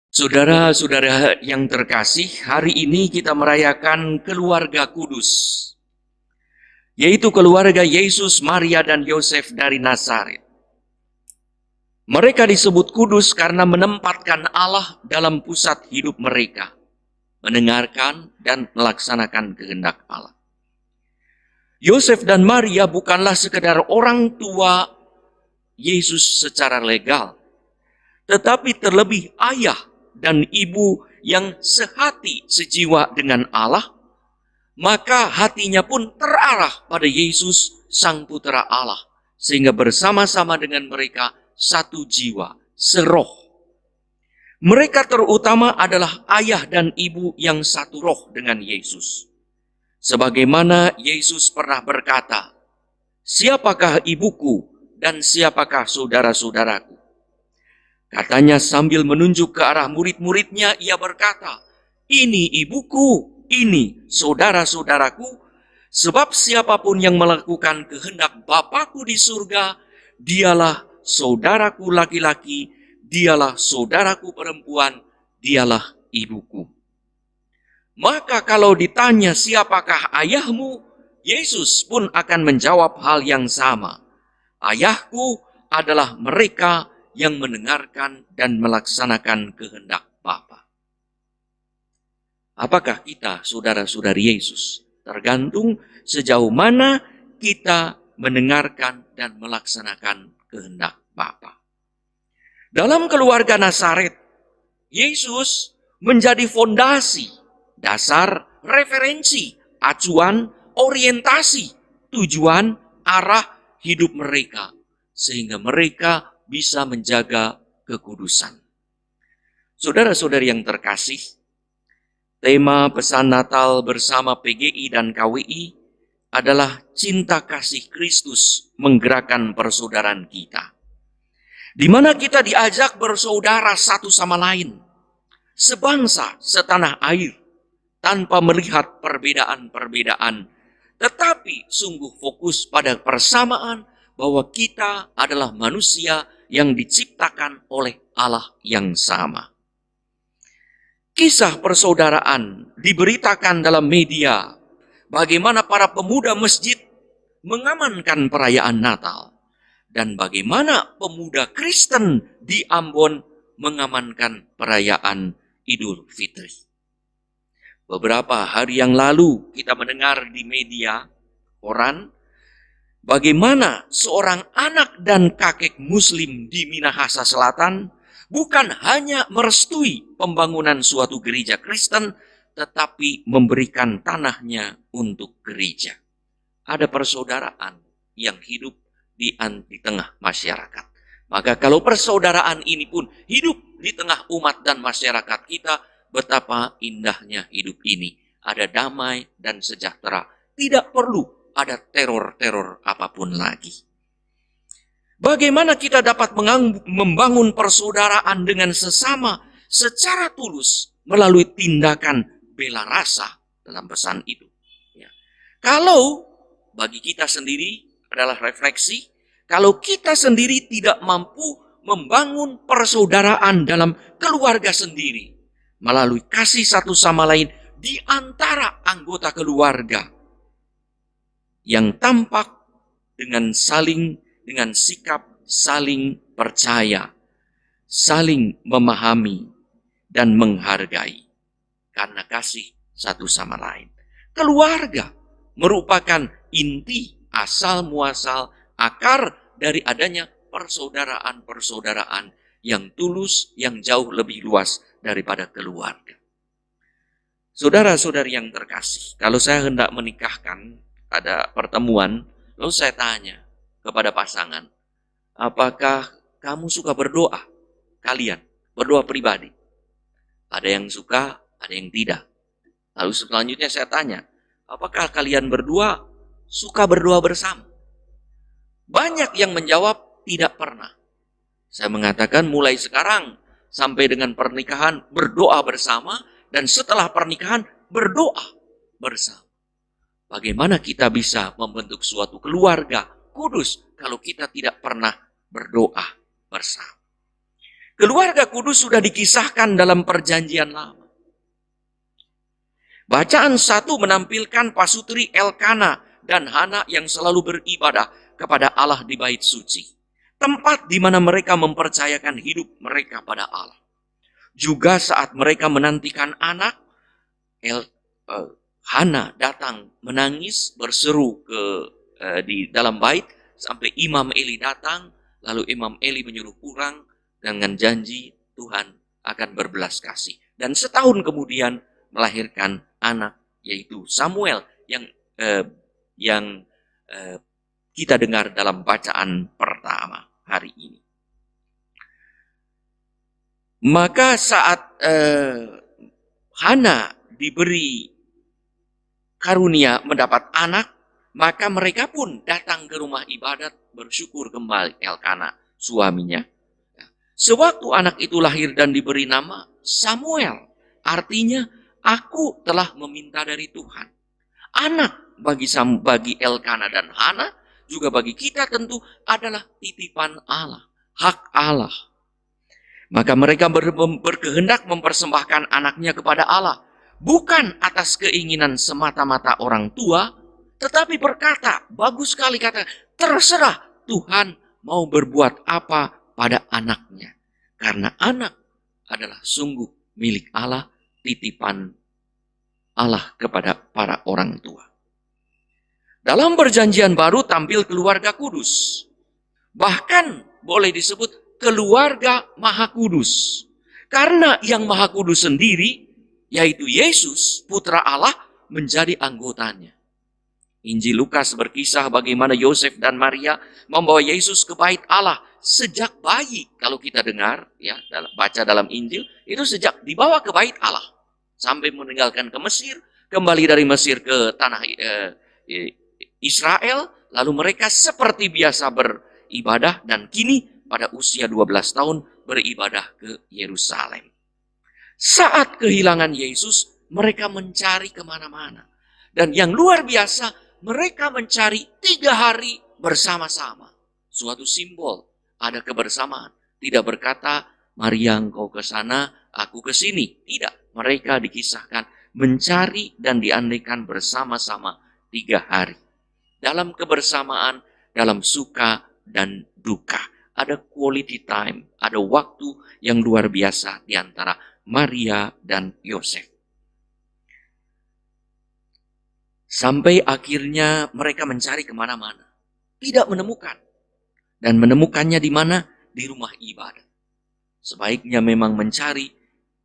Saudara-saudara yang terkasih, hari ini kita merayakan keluarga kudus, yaitu keluarga Yesus, Maria, dan Yosef dari Nazaret. Mereka disebut kudus karena menempatkan Allah dalam pusat hidup mereka, mendengarkan dan melaksanakan kehendak Allah. Yosef dan Maria bukanlah sekedar orang tua Yesus secara legal, tetapi terlebih ayah dan ibu yang sehati sejiwa dengan Allah, maka hatinya pun terarah pada Yesus, Sang Putra Allah, sehingga bersama-sama dengan mereka satu jiwa, seroh. Mereka terutama adalah ayah dan ibu yang satu roh dengan Yesus. Sebagaimana Yesus pernah berkata, "Siapakah ibuku dan siapakah saudara-saudaraku?" Katanya sambil menunjuk ke arah murid-muridnya, ia berkata, "Ini ibuku, ini saudara-saudaraku, sebab siapapun yang melakukan kehendak Bapakku di surga, dialah saudaraku laki-laki, dialah saudaraku perempuan, dialah ibuku." Maka kalau ditanya siapakah ayahmu, Yesus pun akan menjawab hal yang sama. Ayahku adalah mereka yang mendengarkan dan melaksanakan kehendak Bapa. Apakah kita saudara-saudari Yesus? Tergantung sejauh mana kita mendengarkan dan melaksanakan kehendak Bapa. Dalam keluarga Nazaret, Yesus menjadi fondasi, dasar, referensi, acuan, orientasi, tujuan, arah hidup mereka, sehingga mereka bisa menjaga kekudusan. Saudara-saudari yang terkasih, tema pesan Natal bersama PGI dan KWI adalah cinta kasih Kristus menggerakkan persaudaraan kita, di mana kita diajak bersaudara satu sama lain, sebangsa, setanah air, tanpa melihat perbedaan-perbedaan, tetapi sungguh fokus pada persamaan bahwa kita adalah manusia yang diciptakan oleh Allah yang sama. Kisah persaudaraan diberitakan dalam media, bagaimana para pemuda masjid mengamankan perayaan Natal, dan bagaimana pemuda Kristen di Ambon mengamankan perayaan Idul Fitri. Beberapa hari yang lalu kita mendengar di media koran bagaimana seorang anak dan kakek Muslim di Minahasa Selatan bukan hanya merestui pembangunan suatu gereja Kristen, tetapi memberikan tanahnya untuk gereja. Ada persaudaraan yang hidup di tengah masyarakat. Maka kalau persaudaraan ini pun hidup di tengah umat dan masyarakat kita, betapa indahnya hidup ini. Ada damai dan sejahtera. Tidak perlu ada teror-teror apapun lagi. Bagaimana kita dapat membangun persaudaraan dengan sesama secara tulus melalui tindakan bela rasa dalam pesan itu. Ya. Kalau bagi kita sendiri adalah refleksi, kalau kita sendiri tidak mampu membangun persaudaraan dalam keluarga sendiri, melalui kasih satu sama lain di antara anggota keluarga yang tampak dengan sikap saling percaya, saling memahami dan menghargai karena kasih satu sama lain. Keluarga merupakan inti, asal muasal, akar dari adanya persaudaraan-persaudaraan yang tulus, yang jauh lebih luas daripada keluarga. Saudara-saudari yang terkasih, kalau saya hendak menikahkan, ada pertemuan, lalu saya tanya kepada pasangan, apakah kamu suka berdoa? Kalian berdoa pribadi. Ada yang suka, ada yang tidak. Lalu selanjutnya saya tanya, apakah kalian berdua suka berdoa bersama? Banyak yang menjawab tidak pernah. Saya mengatakan mulai sekarang sampai dengan pernikahan berdoa bersama, dan setelah pernikahan berdoa bersama. Bagaimana kita bisa membentuk suatu keluarga kudus kalau kita tidak pernah berdoa bersama? Keluarga kudus sudah dikisahkan dalam Perjanjian Lama. Bacaan 1 menampilkan pasutri Elkana dan Hana yang selalu beribadah kepada Allah di bait suci. Tempat di mana mereka mempercayakan hidup mereka pada Allah. Juga saat mereka menantikan anak, Hana datang menangis, berseru di dalam bait, sampai Imam Eli datang, lalu Imam Eli menyuruh pulang dengan janji Tuhan akan berbelas kasih. Dan setahun kemudian melahirkan anak, yaitu Samuel yang kita dengar dalam bacaan pertama hari ini. Maka saat Hana diberi karunia mendapat anak, maka mereka pun datang ke rumah ibadat bersyukur kembali Elkana, suaminya. Sewaktu anak itu lahir dan diberi nama Samuel, artinya aku telah meminta dari Tuhan. Anak bagi Elkana dan Hana, juga bagi kita tentu adalah titipan Allah, hak Allah. Maka mereka berkehendak mempersembahkan anaknya kepada Allah, bukan atas keinginan semata-mata orang tua, tetapi berkata, bagus sekali kata, terserah Tuhan mau berbuat apa pada anaknya. Karena anak adalah sungguh milik Allah, titipan Allah kepada para orang tua. Dalam Perjanjian Baru tampil keluarga kudus. Bahkan boleh disebut keluarga Maha Kudus. Karena yang Maha Kudus sendiri, yaitu Yesus, Putra Allah, menjadi anggotanya. Injil Lukas berkisah bagaimana Yosef dan Maria membawa Yesus ke bait Allah sejak bayi. Kalau kita dengar, ya, baca dalam Injil, itu sejak dibawa ke bait Allah. Sampai meninggalkan ke Mesir, kembali dari Mesir ke tanah Israel, lalu mereka seperti biasa beribadah, dan kini pada usia 12 tahun beribadah ke Yerusalem. Saat kehilangan Yesus, mereka mencari kemana-mana. Dan yang luar biasa, mereka mencari 3 hari bersama-sama. Suatu simbol, ada kebersamaan. Tidak berkata, Maria engkau ke sana, aku ke sini. Tidak, mereka dikisahkan mencari dan diandaikan bersama-sama 3 hari. Dalam kebersamaan, dalam suka dan duka. Ada quality time, ada waktu yang luar biasa di antara Maria dan Yosef. Sampai akhirnya mereka mencari kemana-mana. Tidak menemukan. Dan menemukannya di mana? Di rumah ibadat. Sebaiknya memang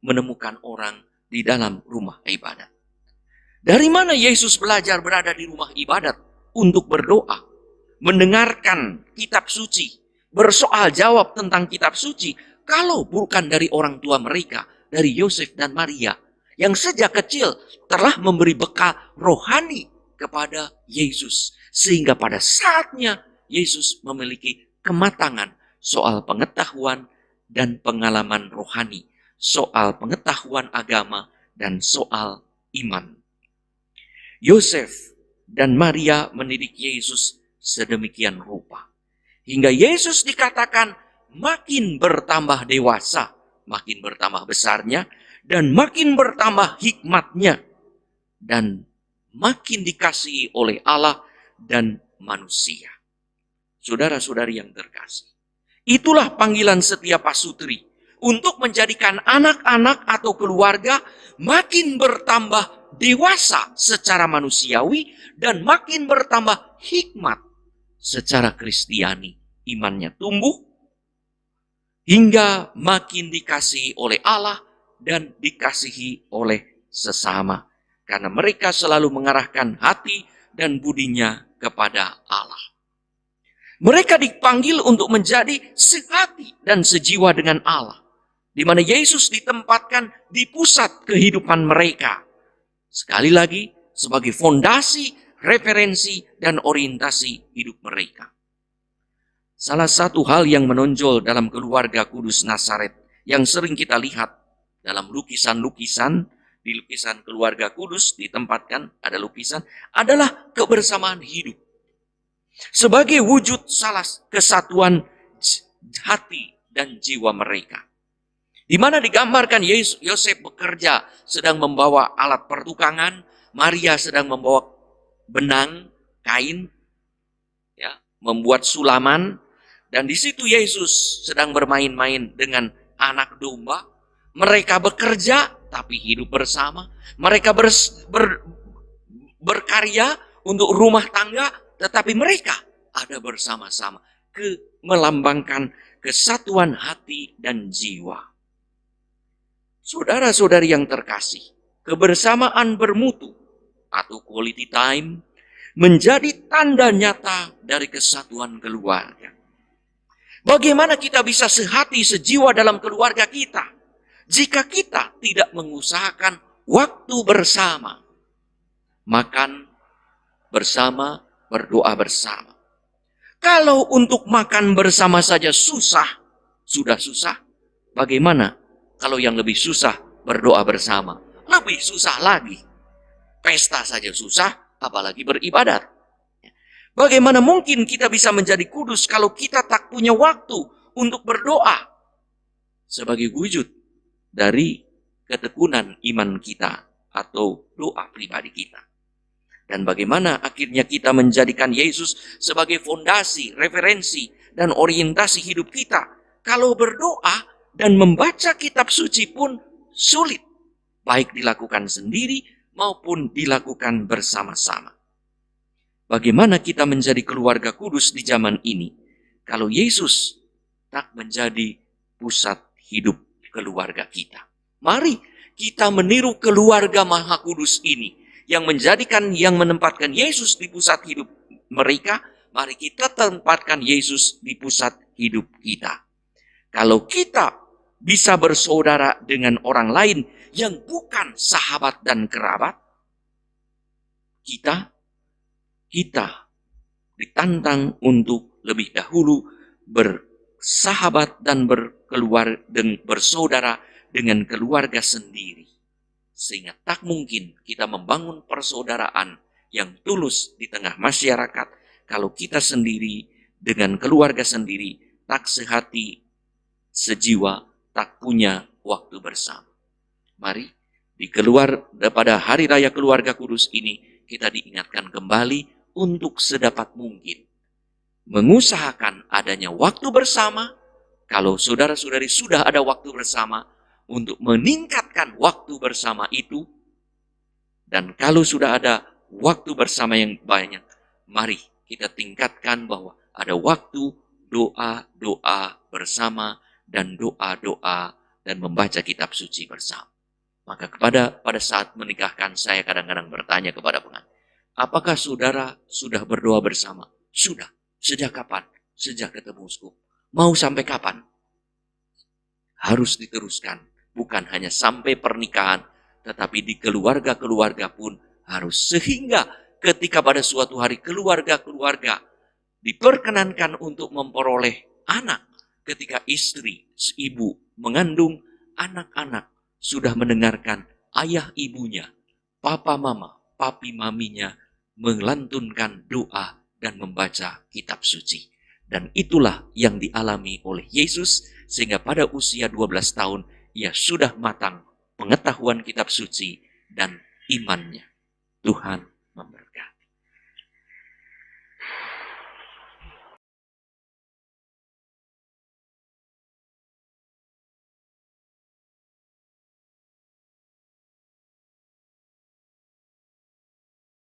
menemukan orang di dalam rumah ibadat. Dari mana Yesus belajar berada di rumah ibadat untuk berdoa, mendengarkan kitab suci, bersoal jawab tentang kitab suci, kalau bukan dari orang tua mereka, dari Yosef dan Maria, yang sejak kecil telah memberi bekal rohani kepada Yesus. Sehingga pada saatnya Yesus memiliki kematangan soal pengetahuan dan pengalaman rohani, soal pengetahuan agama dan soal iman. Yosef dan Maria mendidik Yesus sedemikian rupa. Hingga Yesus dikatakan makin bertambah dewasa, makin bertambah besarnya, dan makin bertambah hikmatnya, dan makin dikasihi oleh Allah dan manusia. Saudara-saudari yang terkasih, itulah panggilan setiap pasutri untuk menjadikan anak-anak atau keluarga makin bertambah dewasa secara manusiawi dan makin bertambah hikmat secara Kristiani. Imannya tumbuh hingga makin dikasihi oleh Allah dan dikasihi oleh sesama. Karena mereka selalu mengarahkan hati dan budinya kepada Allah. Mereka dipanggil untuk menjadi sehati dan sejiwa dengan Allah. Di mana Yesus ditempatkan di pusat kehidupan mereka. Sekali lagi, sebagai fondasi, referensi, dan orientasi hidup mereka. Salah satu hal yang menonjol dalam keluarga kudus Nazaret yang sering kita lihat dalam lukisan-lukisan, di lukisan keluarga kudus ditempatkan, ada lukisan, adalah kebersamaan hidup. Sebagai wujud salah kesatuan hati dan jiwa mereka. Di mana digambarkan Yosef bekerja sedang membawa alat pertukangan, Maria sedang membawa benang, kain, ya, membuat sulaman, dan di situ Yesus sedang bermain-main dengan anak domba. Mereka bekerja tapi hidup bersama. Mereka berkarya untuk rumah tangga, tetapi mereka ada bersama-sama, melambangkan kesatuan hati dan jiwa. Saudara-saudari yang terkasih, kebersamaan bermutu atau quality time menjadi tanda nyata dari kesatuan keluarga. Bagaimana kita bisa sehati sejiwa dalam keluarga kita jika kita tidak mengusahakan waktu bersama, makan bersama, berdoa bersama. Kalau untuk makan bersama saja sudah susah, bagaimana kalau yang lebih susah berdoa bersama? Lebih susah lagi. Pesta saja susah, apalagi beribadat. Bagaimana mungkin kita bisa menjadi kudus kalau kita tak punya waktu untuk berdoa? Sebagai wujud dari ketekunan iman kita atau doa pribadi kita. Dan bagaimana akhirnya kita menjadikan Yesus sebagai fondasi, referensi, dan orientasi hidup kita. Kalau berdoa dan membaca kitab suci pun sulit, baik dilakukan sendiri maupun dilakukan bersama-sama. Bagaimana kita menjadi keluarga kudus di zaman ini kalau Yesus tak menjadi pusat hidup keluarga kita? Mari kita meniru keluarga Maha Kudus ini yang menempatkan Yesus di pusat hidup mereka. Mari kita tempatkan Yesus di pusat hidup kita. Kalau kita bisa bersaudara dengan orang lain yang bukan sahabat dan kerabat, kita ditantang untuk lebih dahulu bersahabat dan bersaudara dengan keluarga sendiri. Sehingga tak mungkin kita membangun persaudaraan yang tulus di tengah masyarakat kalau kita sendiri dengan keluarga sendiri tak sehati, sejiwa, tak punya waktu bersama. Mari pada hari raya keluarga kudus ini kita diingatkan kembali untuk sedapat mungkin mengusahakan adanya waktu bersama. Kalau saudara-saudari sudah ada waktu bersama, untuk meningkatkan waktu bersama itu. Dan kalau sudah ada waktu bersama yang banyak, mari kita tingkatkan bahwa ada waktu doa-doa bersama dan doa-doa dan membaca kitab suci bersama. Maka pada saat menikahkan, saya kadang-kadang bertanya kepada pengantin, apakah saudara sudah berdoa bersama? Sudah. Sejak kapan? Sejak ketemu uskup. Mau sampai kapan? Harus diteruskan. Bukan hanya sampai pernikahan, tetapi di keluarga-keluarga pun harus. Sehingga ketika pada suatu hari keluarga-keluarga diperkenankan untuk memperoleh anak, ketika istri, ibu mengandung, anak-anak sudah mendengarkan ayah ibunya, papa mama, papi maminya melantunkan doa dan membaca kitab suci. Dan itulah yang dialami oleh Yesus, sehingga pada usia 12 tahun ia sudah matang pengetahuan kitab suci dan imannya. Tuhan